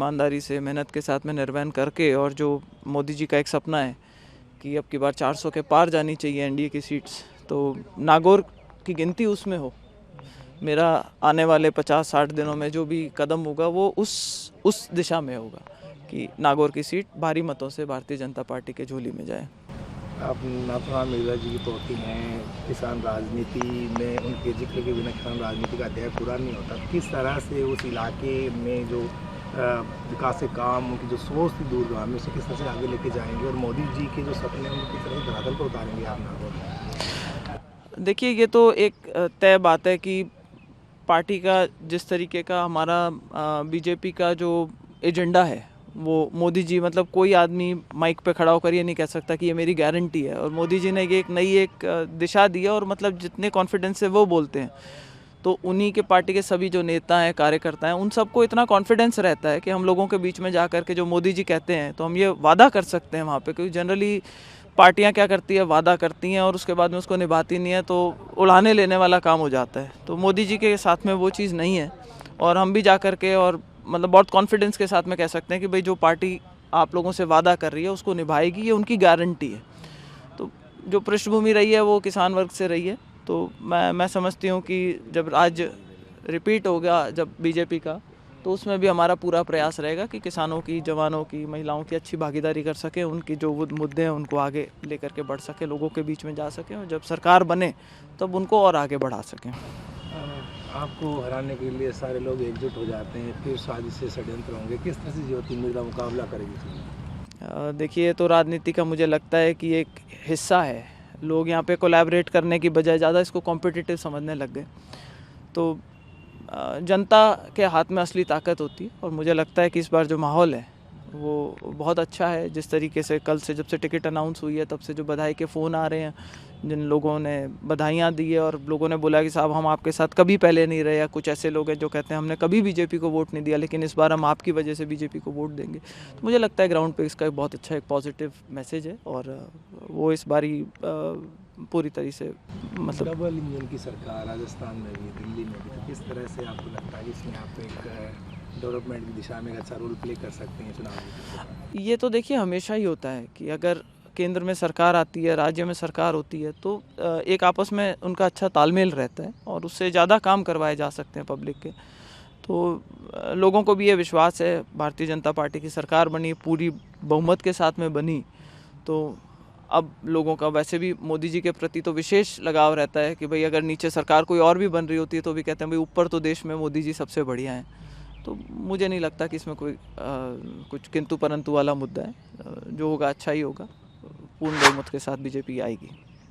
ईमानदारी से मेहनत के साथ में निर्वहन करके, और जो मोदी जी का एक सपना है कि अब की बार 400 के पार जानी चाहिए एनडीए की सीट्स, तो नागौर की गिनती उसमें हो। मेरा आने वाले 50-60 दिनों में जो भी कदम होगा वो उस दिशा में होगा कि नागौर की सीट भारी मतों से भारतीय जनता पार्टी के झोली में जाए। आप नाथुराम मिर्जा जी की पोती हैं। किसान राजनीति में उनके जिक्र के बिना किसान राजनीति का अध्याय पूरा नहीं होता। किस तरह से उस इलाके में जो विकास के काम, उनकी जो सोच थी दूरगामी, उसे किस तरह से आगे लेके जाएंगे, और मोदी जी के जो सपने हैं उनको किस तरह से धरातल पर उतारेंगे आप नागौर? देखिए, ये तो एक तय बात है कि पार्टी का जिस तरीके का हमारा बीजेपी का जो एजेंडा है, वो मोदी जी, मतलब कोई आदमी माइक पे खड़ा होकर ये नहीं कह सकता कि ये मेरी गारंटी है। और मोदी जी ने ये एक नई दिशा दी है, और मतलब जितने कॉन्फिडेंस से वो बोलते हैं, तो उन्हीं के पार्टी के सभी जो नेता हैं, कार्यकर्ता हैं, उन सबको इतना कॉन्फिडेंस रहता है कि हम लोगों के बीच में जा कर के जो मोदी जी कहते हैं तो हम ये वादा कर सकते हैं वहाँ पे। क्योंकि जनरली पार्टियां क्या करती है, वादा करती हैं और उसके बाद में उसको निभाती नहीं है, तो उड़ाने लेने वाला काम हो जाता है। तो मोदी जी के साथ में वो चीज़ नहीं है, और हम भी जा कर के और मतलब बहुत कॉन्फिडेंस के साथ में कह सकते हैं कि भाई जो पार्टी आप लोगों से वादा कर रही है उसको निभाएगी, ये उनकी गारंटी है। तो जो पृष्ठभूमि रही है वो किसान वर्ग से रही है। तो मैं समझती हूँ कि जब आज रिपीट हो गया जब बीजेपी का, तो उसमें भी हमारा पूरा प्रयास रहेगा कि किसानों की, जवानों की, महिलाओं की अच्छी भागीदारी कर सकें, उनकी जो मुद्दे हैं उनको आगे लेकर के बढ़ सके, लोगों के बीच में जा सकें, और जब सरकार बने तब उनको और आगे बढ़ा सकें। आपको हराने के लिए सारे लोग एकजुट हो जाते हैं, फिर साजिश से षड्यंत्र होंगे। किस तरह से ज्योति मिर्जा मुकाबला करेगी? देखिए, तो राजनीति का मुझे लगता है कि एक हिस्सा है। लोग यहाँ पे कोलैबोरेट करने की बजाय ज़्यादा इसको कॉम्पिटिटिव समझने लग गए। तो जनता के हाथ में असली ताकत होती है, और मुझे लगता है कि इस बार जो माहौल है वो बहुत अच्छा है। जिस तरीके से कल से, जब से टिकट अनाउंस हुई है, तब से जो बधाई के फ़ोन आ रहे हैं, जिन लोगों ने बधाइयाँ दी है और लोगों ने बोला कि साहब हम आपके साथ कभी पहले नहीं रहे, या कुछ ऐसे लोग हैं जो कहते हैं हमने कभी बीजेपी को वोट नहीं दिया लेकिन इस बार हम आपकी वजह से बीजेपी को वोट देंगे। तो मुझे लगता है ग्राउंड पे इसका एक बहुत अच्छा एक पॉजिटिव मैसेज है, और वो इस बारी पूरी तरह से मतलब डबल इंजन की सरकार राजस्थान में भी, दिल्ली में भी, तो किस तरह से आपको लगता है कि इसमें आप एक डेवलपमेंट की दिशा में अच्छा रोल प्ले कर सकते हैं चुनाव? ये तो देखिए हमेशा ही होता है कि अगर केंद्र में सरकार आती है, राज्य में सरकार होती है, तो एक आपस में उनका अच्छा तालमेल रहता है और उससे ज़्यादा काम करवाए जा सकते हैं पब्लिक के। तो लोगों को भी ये विश्वास है, भारतीय जनता पार्टी की सरकार बनी, पूरी बहुमत के साथ में बनी, तो अब लोगों का वैसे भी मोदी जी के प्रति तो विशेष लगाव रहता है कि भाई अगर नीचे सरकार कोई और भी बन रही होती है तो भी कहते हैं भाई ऊपर तो देश में मोदी जी सबसे बढ़िया हैं। तो मुझे नहीं लगता कि इसमें कोई कुछ किंतु परंतु वाला मुद्दा है। जो होगा अच्छा ही होगा। पूर्ण बहुमत के साथ बीजेपी आएगी।